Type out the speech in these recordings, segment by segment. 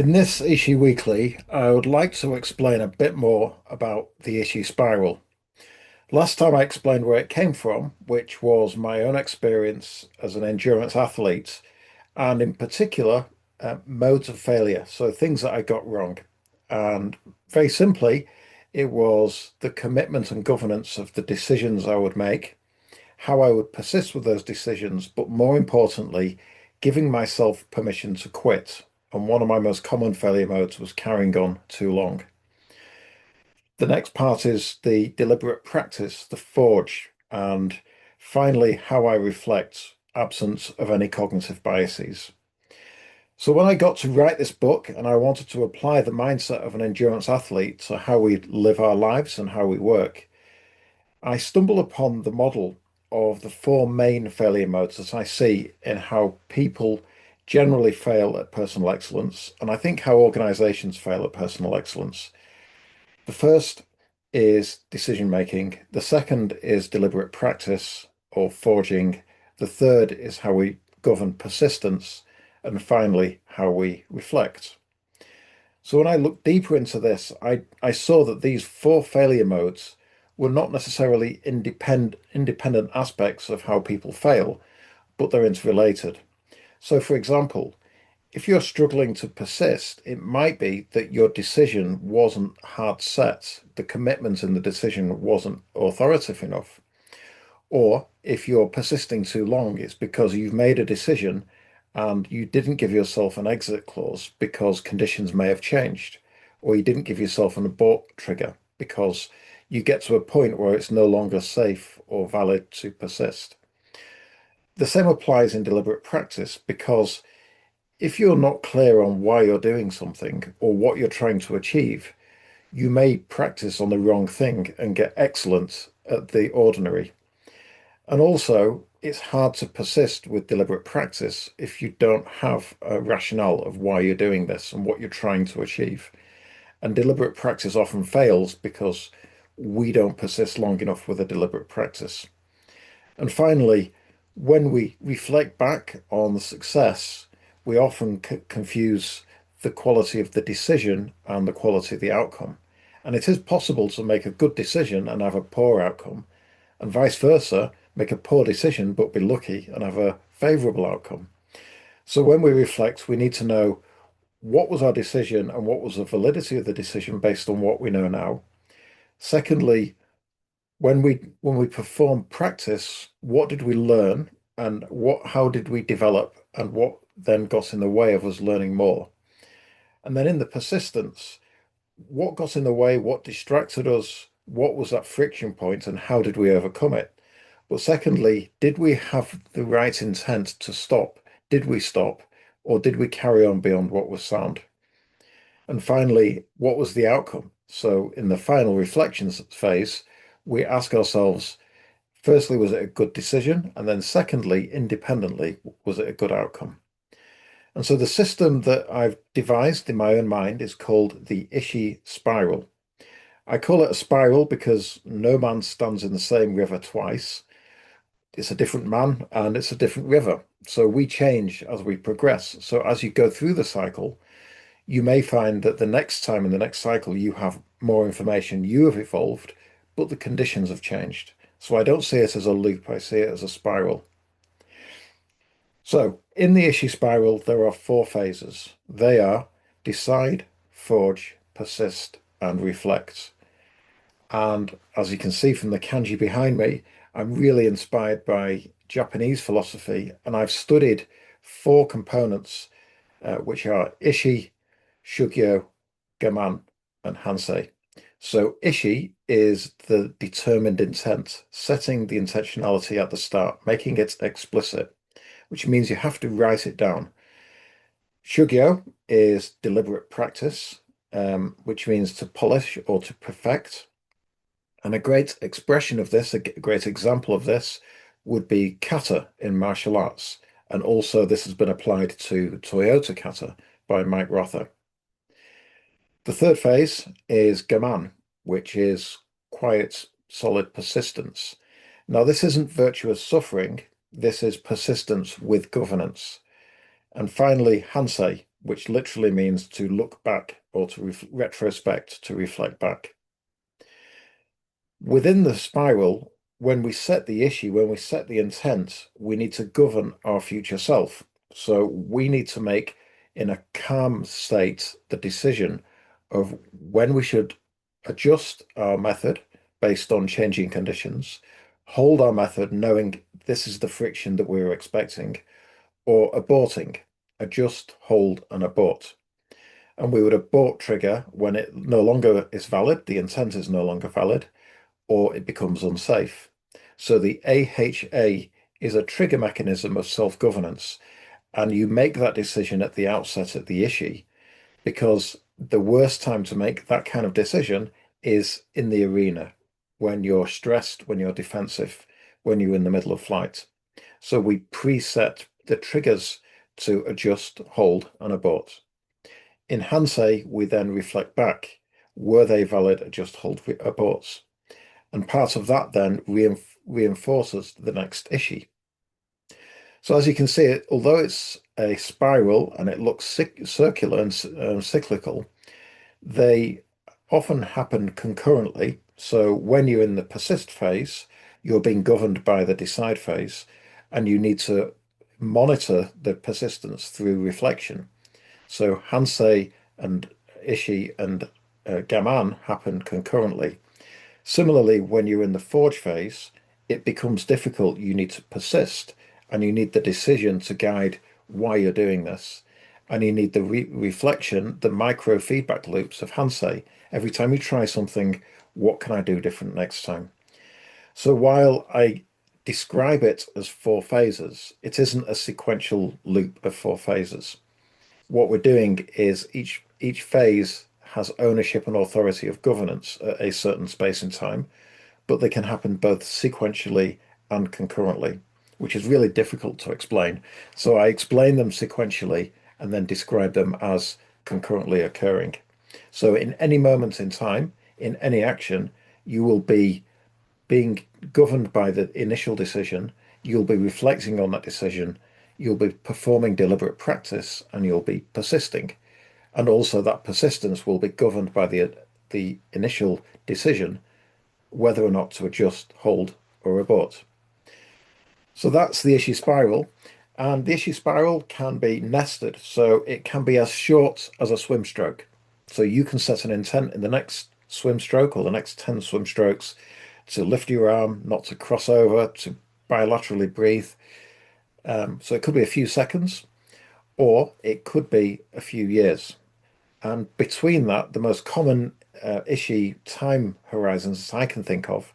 In this Ishi Weekly, I would like to explain a bit more about the Ishi Spiral. Last time I explained where it came from, which was my own experience as an endurance athlete, and in particular, modes of failure, so things that I got wrong. And very simply, it was the commitment and governance of the decisions I would make, how I would persist with those decisions, but more importantly, giving myself permission to quit. And one of my most common failure modes was carrying on too long. The next part is the deliberate practice, the forge, and finally, how I reflect, absence of any cognitive biases. So when I got to write this book and I wanted to apply the mindset of an endurance athlete to how we live our lives and how we work, I stumble upon the model of the four main failure modes that I see in how people generally fail at personal excellence, and I think how organizations fail at personal excellence. The first is decision making, the second is deliberate practice or forging, the third is how we govern persistence, and finally, how we reflect. So when I looked deeper into this, I saw that these four failure modes were not necessarily independent aspects of how people fail, but they're interrelated. So, for example, if you're struggling to persist, it might be that your decision wasn't hard set, the commitment in the decision wasn't authoritative enough. Or if you're persisting too long, it's because you've made a decision and you didn't give yourself an exit clause because conditions may have changed, or you didn't give yourself an abort trigger because you get to a point where it's no longer safe or valid to persist. The same applies in deliberate practice because if you're not clear on why you're doing something or what you're trying to achieve, you may practice on the wrong thing and get excellent at the ordinary. And also, it's hard to persist with deliberate practice if you don't have a rationale of why you're doing this and what you're trying to achieve. And deliberate practice often fails because we don't persist long enough with a deliberate practice. And finally, when we reflect back on the success, we often confuse the quality of the decision and the quality of the outcome. And it is possible to make a good decision and have a poor outcome, and vice versa, make a poor decision but be lucky and have a favorable outcome. So when we reflect, we need to know what was our decision and what was the validity of the decision based on what we know now. Secondly, when we perform practice, what did we learn and what how did we develop and what then got in the way of us learning more? And then in the persistence, what got in the way, what distracted us, what was that friction point, and how did we overcome it? But secondly, did we have the right intent to stop? Did we stop? Or did we carry on beyond what was sound? And finally, what was the outcome? So in the final reflections phase, we ask ourselves, firstly, was it a good decision? And then secondly, independently, was it a good outcome? And so the system that I've devised in my own mind is called the Ishi Spiral. I call it a spiral because no man stands in the same river twice. It's a different man and it's a different river. So we change as we progress. So as you go through the cycle, you may find that the next time in the next cycle you have more information, you have evolved, but the conditions have changed. So I don't see it as a loop, I see it as a spiral. So in the Ishi spiral, there are four phases. They are decide, forge, persist, and reflect. And as you can see from the kanji behind me, I'm really inspired by Japanese philosophy, and I've studied four components, which are Ishi, Shugyō, Gaman, and Hansei. So Ishi is the determined intent, setting the intentionality at the start, making it explicit, which means you have to write it down. Shugyō is deliberate practice, which means to polish or to perfect. And a great expression of this, a great example of this, would be kata in martial arts. And also this has been applied to Toyota kata by Mike Rother. The third phase is Gaman, which is quiet, solid persistence. Now, this isn't virtuous suffering. This is persistence with governance. And finally, Hansei, which literally means to look back or to retrospect, to reflect back. Within the spiral, when we set the issue, when we set the intent, we need to govern our future self. So we need to make, in a calm state, the decision of when we should adjust our method based on changing conditions, hold our method knowing this is the friction that we were expecting, or aborting, adjust, hold, and abort. And we would abort trigger when it no longer is valid, the intent is no longer valid, or it becomes unsafe. So the AHA is a trigger mechanism of self-governance, and you make that decision at the outset at the issue because the worst time to make that kind of decision is in the arena, when you're stressed, when you're defensive, when you're in the middle of flight. So we preset the triggers to adjust, hold, and abort. In Hansei, we then reflect back. Were they valid adjust, hold, aborts? And part of that then reinforces the next issue. So as you can see, although it's a spiral and it looks circular and cyclical, they often happen concurrently. So when you're in the persist phase, you're being governed by the decide phase, and you need to monitor the persistence through reflection. So Hansei and Ishi and Gaman happen concurrently. Similarly, when you're in the forge phase, it becomes difficult. You need to persist and you need the decision to guide why you're doing this. And you need the reflection, the micro feedback loops of Hansei. Every time you try something, what can I do different next time? So while I describe it as four phases, it isn't a sequential loop of four phases. What we're doing is each phase has ownership and authority of governance at a certain space and time, but they can happen both sequentially and concurrently, which is really difficult to explain. So I explain them sequentially and then describe them as concurrently occurring. So in any moment in time, in any action, you will be being governed by the initial decision, you'll be reflecting on that decision, you'll be performing deliberate practice, and you'll be persisting. And also that persistence will be governed by the initial decision, whether or not to adjust, hold, or abort. So that's the Ishi spiral. And the Ishi spiral can be nested. So it can be as short as a swim stroke. So you can set an intent in the next swim stroke or the next 10 swim strokes to lift your arm, not to cross over, to bilaterally breathe. So it could be a few seconds, or it could be a few years. And between that, the most common Ishi time horizons that I can think of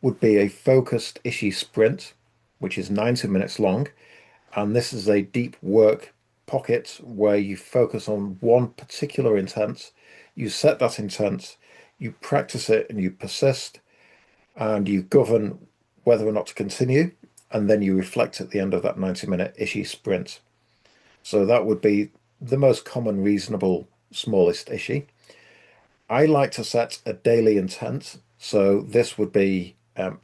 would be a focused Ishi sprint, which is 90 minutes long. And this is a deep work pocket where you focus on one particular intent, you set that intent, you practice it and you persist, and you govern whether or not to continue, and then you reflect at the end of that 90-minute Ishi sprint. So that would be the most common, reasonable, smallest Ishi. I like to set a daily intent. So this would be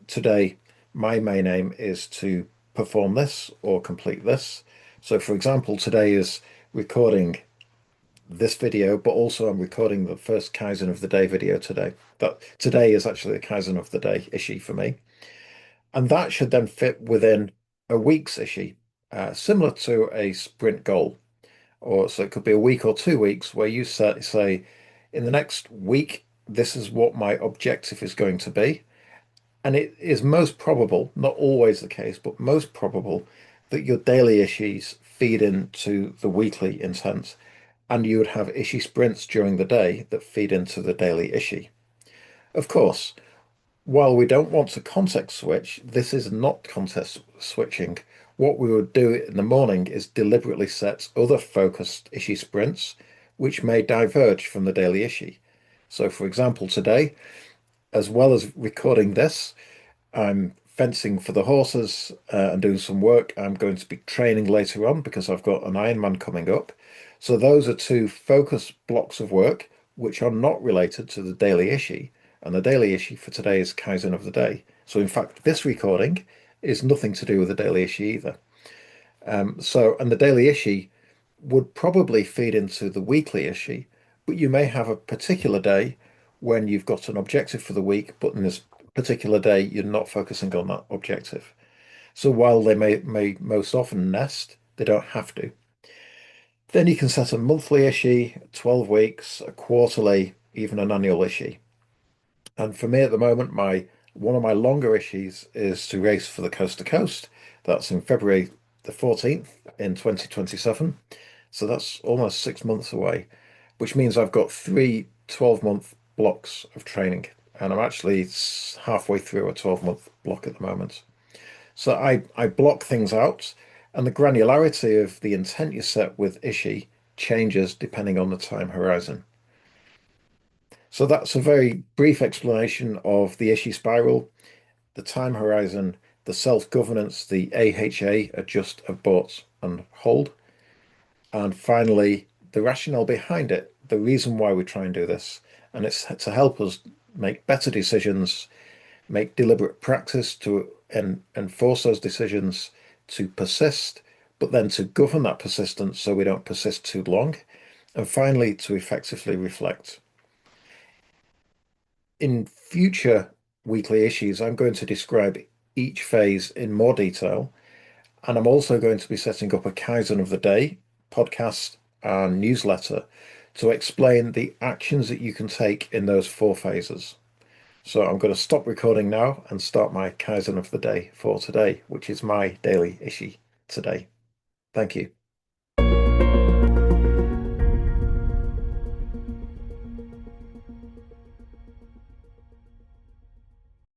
today, my main aim is to perform this or complete this. So for example, today is recording this video, but also I'm recording the first Kaizen of the day video today. That today is actually the Kaizen of the day Ishi for me. And that should then fit within a week's Ishi, similar to a sprint goal. Or so it could be a week or 2 weeks where you say, in the next week, this is what my objective is going to be. And it is most probable, not always the case, but most probable that your daily Ishis feed into the weekly intent. And you would have Ishi sprints during the day that feed into the daily Ishi. Of course, while we don't want to context switch, this is not context switching. What we would do in the morning is deliberately set other focused Ishi sprints, which may diverge from the daily Ishi. So for example, today, as well as recording this, I'm fencing for the horses and doing some work. I'm going to be training later on because I've got an Ironman coming up. So those are two focus blocks of work which are not related to the daily Ishi. And the daily Ishi for today is Kaizen of the day. So in fact, this recording is nothing to do with the daily Ishi either. And the daily Ishi would probably feed into the weekly issue, but you may have a particular day when you've got an objective for the week, but in this particular day, you're not focusing on that objective. So while they may most often nest, they don't have to. Then you can set a monthly issue, 12 weeks, a quarterly, even an annual issue. And for me at the moment, my one of my longer issues is to race for the coast to coast. That's in February the 14th in 2027. So that's almost 6 months away, which means I've got three 12-month blocks of training. And I'm actually halfway through a 12-month block at the moment. So I block things out, and the granularity of the intent you set with Ishi changes depending on the time horizon. So that's a very brief explanation of the Ishi spiral, the time horizon, the self-governance, the AHA, adjust, abort, and hold, and finally, the rationale behind it, the reason why we try and do this. And it's to help us make better decisions, make deliberate practice to enforce those decisions, to persist, but then to govern that persistence so we don't persist too long, and finally, to effectively reflect. In future weekly issues, I'm going to describe each phase in more detail, and I'm also going to be setting up a Kaizen of the Day podcast and newsletter to explain the actions that you can take in those four phases. So I'm going to stop recording now and start my Kaizen of the Day for today, which is my daily issue today. Thank you.